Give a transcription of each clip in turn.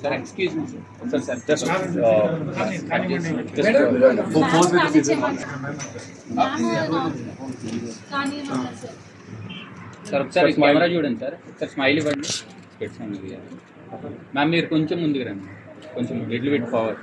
Sir, excuse me, sir. Sir, just ఒకసారి camera చూడండి sir, ఒకసారి స్మైల్ ఇవ్వండి. మ్యామ్ మీరు కొంచెం ముందుకు రండి, కొంచెం లిటిల్ బిట్ ఫార్వర్డ్.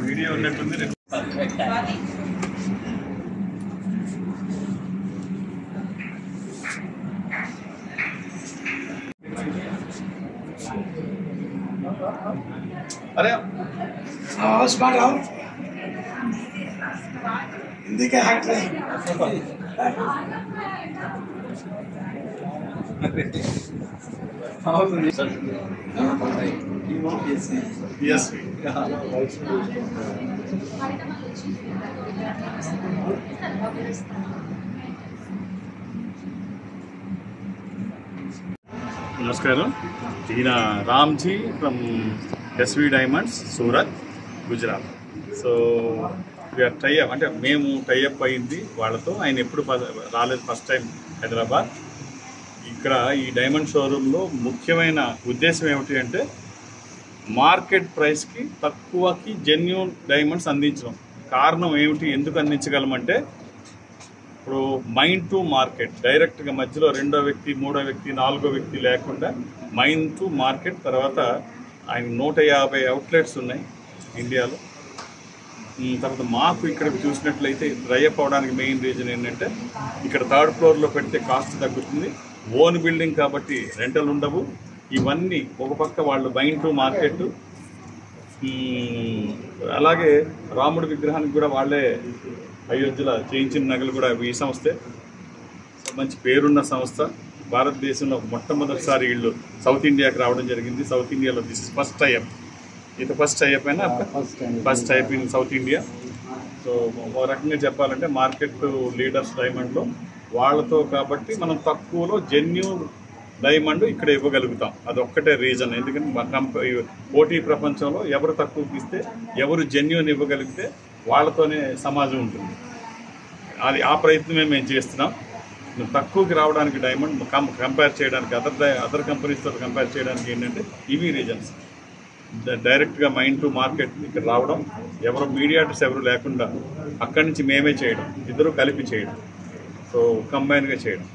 వీడియో ఉన్నట్టుంది. अरे स्मार्ट आओ हिंदी का एक्टर है यस నమస్కారం. ఈయన Ramji from SV diamonds Surat Gujarat. So we are tie up, అంటే మేము టైఅప్ అయింది వాళ్ళతో. ఆయన ఎప్పుడు రాలేదు, ఫస్ట్ టైం హైదరాబాద్. ఇక్కడ ఈ డైమండ్ షోరూంలో ముఖ్యమైన ఉద్దేశం ఏమిటి అంటే మార్కెట్ ప్రైస్కి తక్కువకి జెన్యూన్ డైమండ్స్ అందించడం. కారణం ఏమిటి, ఎందుకు అందించగలమంటే ఇప్పుడు మైండ్ టు మార్కెట్, డైరెక్ట్గా మధ్యలో రెండో వ్యక్తి, మూడో వ్యక్తి, నాలుగో వ్యక్తి లేకుండా మైండ్ టు మార్కెట్. తర్వాత ఆయన 150 అవుట్లెట్స్ ఉన్నాయి ఇండియాలో. తర్వాత మాకు ఇక్కడ చూసినట్లయితే డ్రై అప్ అవడానికి మెయిన్ రీజన్ ఏంటంటే ఇక్కడ థర్డ్ ఫ్లోర్లో పెడితే కాస్ట్ తగ్గుతుంది, ఓన్ బిల్డింగ్ కాబట్టి రెంటల్ ఉండవు. ఇవన్నీ ఒక పక్క వాళ్ళు మైండ్ టు మార్కెట్. అలాగే రాముడి విగ్రహానికి కూడా వాళ్ళే అయోధ్యలో చేయించిన నగలు కూడా ఈ సంస్థే. మంచి పేరున్న సంస్థ. భారతదేశంలో మొట్టమొదటిసారి వీళ్ళు సౌత్ ఇండియాకి రావడం జరిగింది. సౌత్ ఇండియాలో దిస్ ఇస్ ఫస్ట్ టైప్. ఇది ఫస్ట్ టైప్ అయినా first type in south India. So ఒక రకంగా చెప్పాలంటే మార్కెట్ లీడర్స్ డైమండ్లో వాళ్ళతో కాబట్టి మనం తక్కువలో జెన్యూన్ డైమండ్ ఇక్కడ ఇవ్వగలుగుతాం. అదొక్కటే రీజన్. ఎందుకంటే పోటీ ప్రపంచంలో ఎవరు తక్కువకి ఇస్తే, ఎవరు జెన్యూన్ ఇవ్వగలిగితే వాళ్ళతోనే సమాజం ఉంటుంది. అది ఆ ప్రయత్నమే మేము చేస్తున్నాం. తక్కువకి రావడానికి డైమండ్ కంపేర్ చేయడానికి అదర్ కంపెనీస్తో కంపేర్ చేయడానికి ఏంటంటే ఇవి రీజన్స్. డైరెక్ట్గా మైండ్ టు మార్కెట్ ఇక్కడ రావడం, ఎవరు మీడియాటర్స్ ఎవరు లేకుండా అక్కడి నుంచి మేమే చేయడం, ఇద్దరు కలిపి చేయడం, సో కంబైన్గా చేయడం.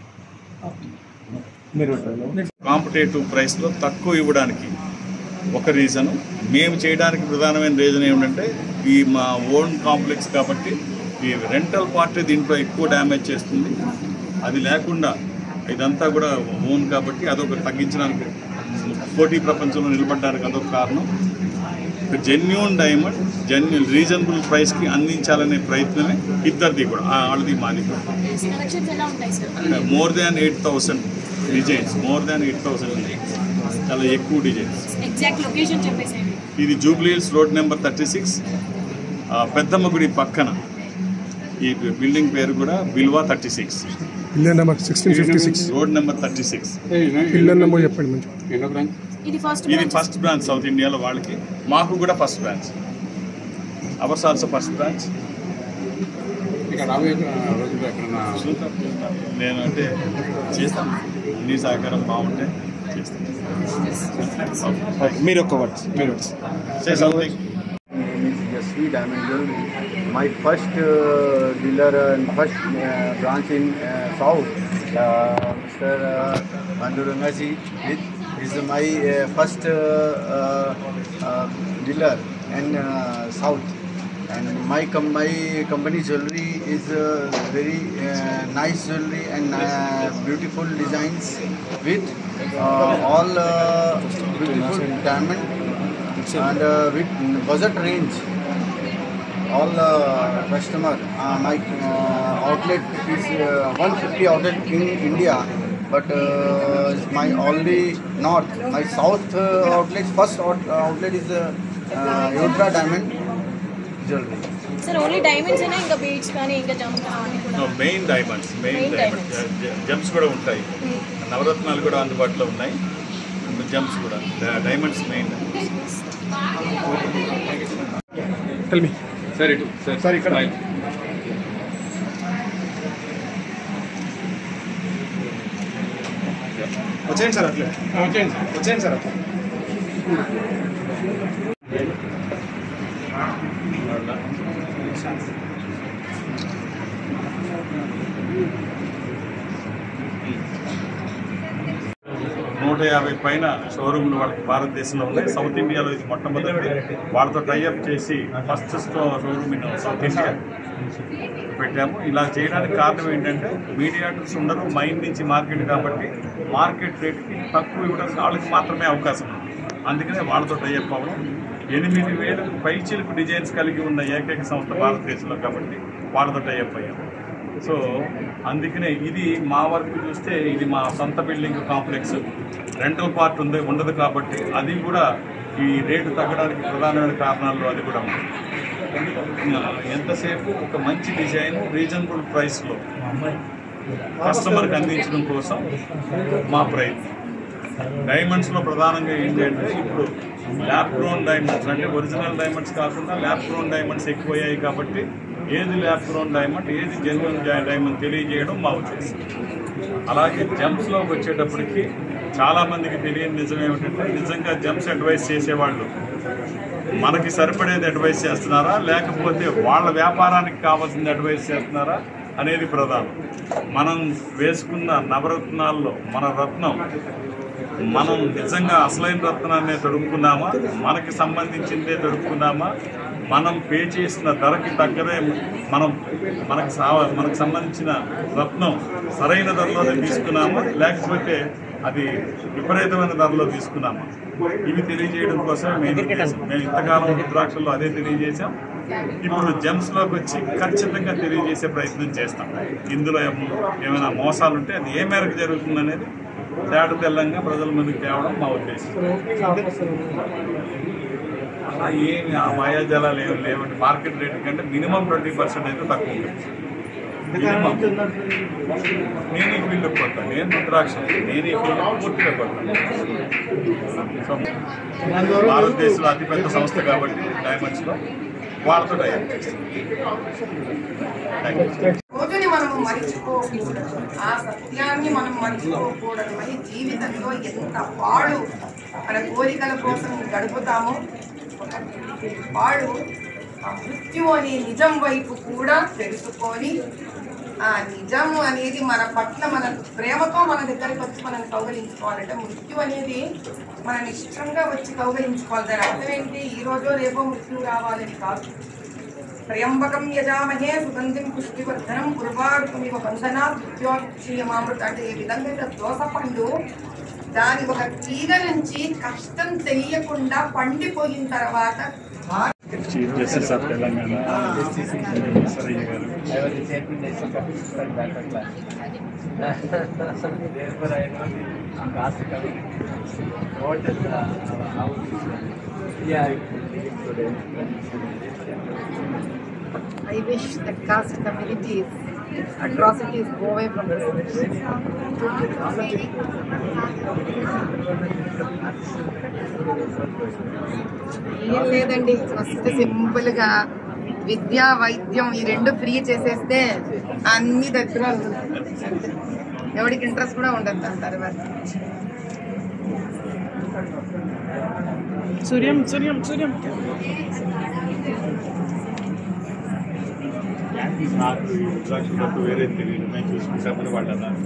కాంపిటేటివ్ ప్రైస్లో తక్కువ ఇవ్వడానికి ఒక రీజను. మేము చేయడానికి ప్రధానమైన రీజన్ ఏమిటంటే ఈ మా ఓన్ కాంప్లెక్స్ కాబట్టి ఈ రెంటల్ పార్టీ దీంట్లో ఎక్కువ డ్యామేజ్ చేస్తుంది. అది లేకుండా ఇదంతా కూడా ఓన్ కాబట్టి అదొక తగ్గించడానికి, పోటీ ప్రపంచంలో నిలబడడానికి అదొక కారణం. జెన్యూన్ డైమండ్ రీజనబుల్ ప్రైస్కి అందించాలనే ప్రయత్నమే ఇద్దరిది కూడా, వాళ్ళది మాది. మోర్ దాన్ 8,000 డిజైన్స్, చాలా ఎక్కువ డిజైన్స్. ఇది జూబ్లీ హిల్స్ రోడ్ నెంబర్ 36, పెద్దమ్మ గుడి పక్కన. ఈ బిల్డింగ్ పేరు కూడా Bilva 36, pillar number 1656, road number 36. Pillar number చెప్పండి. ఇది ఫస్ట్ బ్రాంచ్ సౌత్ ఇండియాలో వాళ్ళకి, మాకు కూడా first branch. Ours also first branch. నేను అంటే చేస్తాను, అన్ని సహకారం బాగుంటే చేస్తాను. మీరు ఒక్క వర్డ్స్ ఎస్వి డైమండ్ my first dealer and first branch in South, Mr. Pandurangasi. This is my first dealer in South. And my company jewelry is very nice jewelry and beautiful designs with all beautiful diamond and with budget range. All customer, my outlet is 150 outlet in India, but my only north, my south outlet, first outlet is Ultra Diamond Jewelry. Sir, only diamonds అయినా ఇంకా beads కానీ ఇంకా జమ్స్ కానీ కూడా main diamonds జమ్స్ కూడా ఉంటాయి, నవరత్నాలు కూడా అందుబాటులో ఉన్నాయి, జమ్స్ కూడా, diamonds main. Tell me sir ఇటు సార్ ఇక్కడ వచ్చేయండి సార్ అట్లే వచ్చేయండి సార్ అట్లా. నూట 150 పైన షోరూమ్లు వాళ్ళకి భారతదేశంలో ఉన్నాయి. సౌత్ ఇండియాలో ఇది మొట్టమొదటి. వాళ్ళతో టైఅప్ చేసి first showroom in south India పెట్టాము. ఇలా చేయడానికి కారణం ఏంటంటే మీడియాటర్స్ ఉండరు, మైండ్ నుంచి మార్కెట్ కాబట్టి మార్కెట్ రేట్కి తక్కువ ఇవ్వడానికి వాళ్ళకి మాత్రమే అవకాశం ఉంది. అందుకనే వాళ్ళతో టైఅప్ అవ్వడం. 8,000 పైచిలుకు డిజైన్స్ కలిగి ఉన్న ఏకైక సంస్థ భారతదేశంలో కాబట్టి వాళ్ళతో టైఅప్ అయ్యాము. సో అందుకనే ఇది మా వరకు చూస్తే ఇది మా సొంత బిల్డింగ్ కాంప్లెక్స్, రెంటల్ పార్ట్ ఉండదు కాబట్టి అది కూడా ఈ రేటు తగ్గడానికి ప్రధానమైన కారణాల్లో అది కూడా ఉంది. ఎంతసేపు ఒక మంచి డిజైన్ రీజనబుల్ ప్రైస్లో కస్టమర్కి అందించడం కోసం మా ప్రయత్నం. డైమండ్స్లో ప్రధానంగా ఏంటంటే ఇప్పుడు ల్యాబ్ గ్రోన్ డైమండ్స్ అంటే ఒరిజినల్ డైమండ్స్ కాకుండా ల్యాబ్ గ్రోన్ డైమండ్స్ ఎక్కువయ్యాయి కాబట్టి ఏది ల్యాబ్ గ్రోన్ డైమండ్ ఏది జెన్యున్ డైమండ్ తెలియజేయడం మా ఉద్దేశం. అలాగే జమ్స్లోకి వచ్చేటప్పటికి చాలామందికి తెలియని నిజం ఏమిటంటే నిజంగా జమ్స్ అడ్వైస్ చేసేవాళ్ళు మనకి సరిపడేది అడ్వైస్ చేస్తున్నారా లేకపోతే వాళ్ళ వ్యాపారానికి కావాల్సింది అడ్వైస్ చేస్తున్నారా అనేది ప్రధానం. మనం వేసుకున్న నవరత్నాల్లో మన రత్నం మనం నిజంగా అసలైన రత్నాన్నే దొరుకుతున్నామా, మనకి సంబంధించిందే దొరుకుతున్నామా, మనం పే చేసిన ధరకి తగ్గదే మనకు సంబంధించిన రత్నం సరైన ధరలోనే తీసుకున్నామా లేకపోతే అది విపరీతమైన ధరలో తీసుకున్నామా, ఇవి తెలియజేయడం కోసమే మేము ఇంతకాలం రుద్రాక్షల్లో అదే తెలియజేసాం. ఇప్పుడు జెమ్స్లోకి వచ్చి ఖచ్చితంగా తెలియజేసే ప్రయత్నం చేస్తాం. ఇందులో ఏమైనా మోసాలు ఉంటే అది ఏ మేరకు జరుగుతుందనేది తేట తెల్లంగా ప్రజల ముందుకు తేవడం మా ఉద్దేశం. అలా ఏమి ఆ మాయాజాలాలు ఏమి లేవండి. మార్కెట్ రేట్ కంటే మినిమం 20% అయితే తక్కువ ఉంటుంది. మినిమం నేను ఈ ఫీల్డ్కి కొడతాను, నేను రుద్రాక్ష నేను ఈ ఫీల్డ్ పూర్తిగా కొడతాను. సో భారతదేశంలో అతిపెద్ద సంస్థ కాబట్టి డైమండ్స్లో వాళ్ళతో టైప్ చేస్తాం. రోజుని మనము మర్చిపోకూడదు, ఆ సత్యాన్ని మనం మర్చిపోకూడదు అని జీవితంలో ఎంత పాడు మన కోరికల కోసం గడుపుతామో వాడు ఆ మృత్యు అనే నిజం వైపు కూడా తెలుసుకొని ఆ నిజం అనేది మన పట్ల మన ప్రేమతో మన దగ్గరికి వచ్చి మనల్ని కౌగలించుకోవాలంటే మృత్యు అనేది మనని ఇష్టంగా వచ్చి కౌగలించుకోవాలి. దాని అర్థం ఏంటి, ఈ రోజో రేపో మృత్యు రావాలని కాదు. త్రయంబకం యజామహే సుగంధిం పుష్టివర్ధనం ఉర్వారుకమివ బంధనాత్ మృత్యోక్షీయమామృత అంటే ఏ విధంగా దోస పండు దాని ఒక తీగ నుంచి కష్టం తెలియకుండా పండిపోయిన తర్వాత chief justice of Telangana Sarayya గారు I wish that caste communities atrocities go away from this country. ఏం లేదండి, ఫస్ట్ సింపుల్గా విద్యా వైద్యం ఈ రెండు ఫ్రీ చేసేస్తే అన్ని దగ్గర ఎవరికి ఇంట్రెస్ట్ కూడా ఉండదు దాని తర్వాత. సూర్యం సూర్యం సూర్యం నాకు ఈ రుద్రాక్ష తప్ప వేరే తెలియదు, మేము చూసుకుంటామని వాళ్ళు అన్నారు.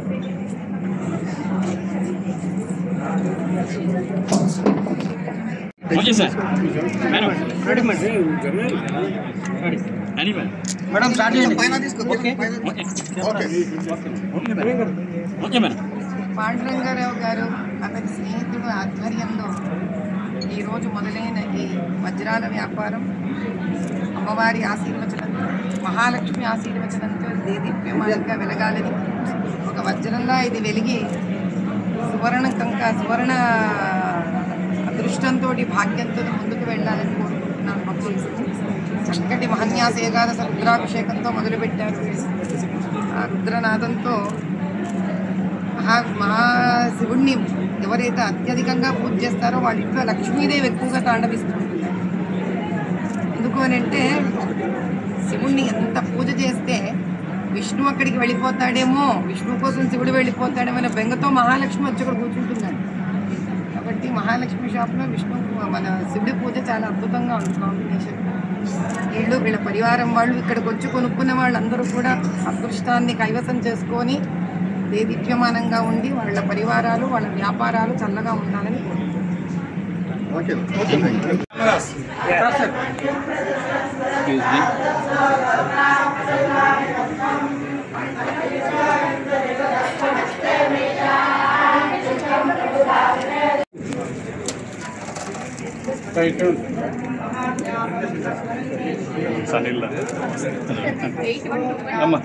Okay sir madam madam start చేయండి. Okay madam. పాండురంగారావు గారు అతని స్నేహితుడు ఆధ్వర్యంలో ఈరోజు మొదలైన ఈ వజ్రాల వ్యాపారం అమ్మవారి ఆశీర్వచనంతో, మహాలక్ష్మి ఆశీర్వచనంతో దేదీప్యమానంగా వెలగాలని, ఒక వజ్రంలా ఇది వెలిగి సువర్ణ అదృష్టంతో భాగ్యంతో ముందుకు వెళ్ళాలని కోరుకుంటున్నాను. భక్తులు చక్కటి మహన్యాస ఏకాదశ రుద్రాభిషేకంతో మొదలుపెట్టారు. ఆ రుద్రనాథంతో మహాశివుణ్ణి ఎవరైతే అత్యధికంగా పూజ చేస్తారో వాళ్ళ ఇంట్లో లక్ష్మీదేవి ఎక్కువగా తాండవిస్తుంటున్నారు. ఎందుకు అని అంటే శివుణ్ణి ఎంత పూజ చేస్తే విష్ణు అక్కడికి వెళ్ళిపోతాడేమో, విష్ణు కోసం శివుడు వెళ్ళిపోతాడేమో అనే బెంగతో మహాలక్ష్మి వచ్చి అక్కడ కూర్చుంటున్నాడు. కాబట్టి మహాలక్ష్మి షాప్లో విష్ణు మన శివుడి పూజ చాలా అద్భుతంగా ఉంది కాంబినేషన్. వీళ్ళ పరివారం వాళ్ళు ఇక్కడికి వచ్చి కొనుక్కున్న వాళ్ళందరూ కూడా అదృష్టాన్ని కైవసం చేసుకొని దేదీప్యమానంగా ఉండి వాళ్ళ పరివారాలు వాళ్ళ వ్యాపారాలు చల్లగా ఉండాలని సనిల్ అమ్మ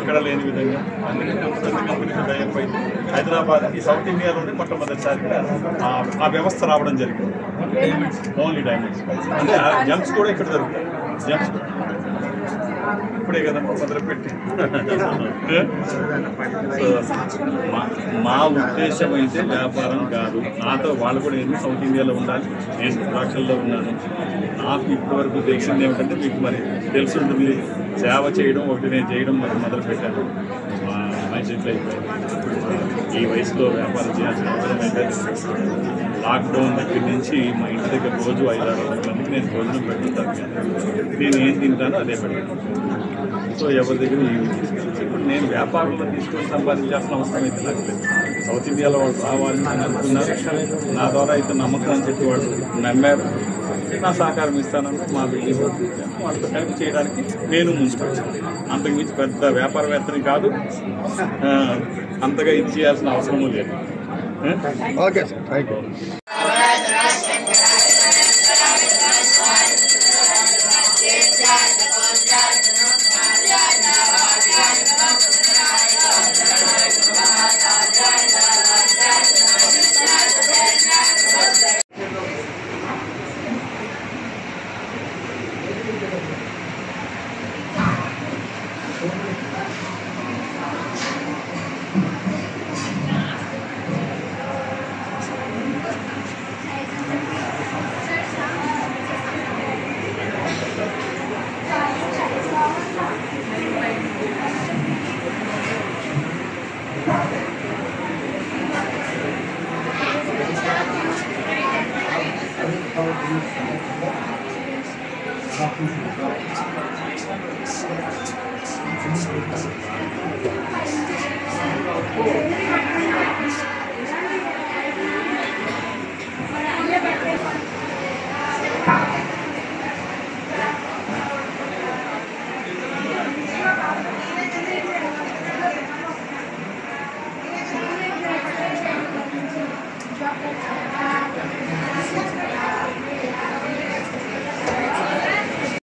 ఎక్కడ లేని విధంగా కంపెనీతో డైప్ అయింది. హైదరాబాద్కి సౌత్ ఇండియాలోనే మొట్టమొదటిసారిగా ఆ వ్యవస్థ రావడం జరిగింది. ఓన్లీ డైమండ్స్ అంటే జంప్స్ కూడా ఇక్కడ దొరుకుతాయి. జంప్స్ ఇప్పుడే కదా మొదలుపెట్టి. మా ఉద్దేశం అయితే వ్యాపారం కాదు. నాతో వాళ్ళు కూడా ఏంటి సౌత్ ఇండియాలో ఉండాలి, నేను రుద్రాక్షల్లో ఉన్నాను. నాకు ఇప్పటివరకు తెలిసింది ఏమిటంటే, మీకు మరి తెలిసి ఉంటుంది, సేవ చేయడం ఒకటి నేను చేయడం మరి మొదలుపెట్టాను. మా మైండ్ అయిపోయింది. ఈ వయసులో వ్యాపారం చేయాల్సిన అవసరం అయితే లాక్డౌన్ దగ్గర నుంచి మా ఇంటి దగ్గర రోజు 5-6 మందికి నేను భోజనం పెట్టుకుంటాను. నేను ఏం తింటానో అదే పెడతాను. సో ఎవరి దగ్గర ఏమి తీసుకెళ్ళి ఇప్పుడు నేను వ్యాపారంలో తీసుకొని సంపాదించాల్సిన అవసరం అయితే నాకు లేదు. సౌత్ ఇండియాలో వాళ్ళు రావాలని అని అనుకున్నారు. నా ద్వారా అయితే నమ్మకం అని చెప్పి వాళ్ళు నమ్మారు. నా సహకారం ఇస్తానని మా బిల్డింగ్ వాళ్ళతో కలిపి చేయడానికి నేను ముందుకు వచ్చాను. అంతకుమించి పెద్ద వ్యాపారవేత్తని కాదు, అంతగా ఇది చేయాల్సిన అవసరమూ లేదు. Okay sir, thank you. Oh.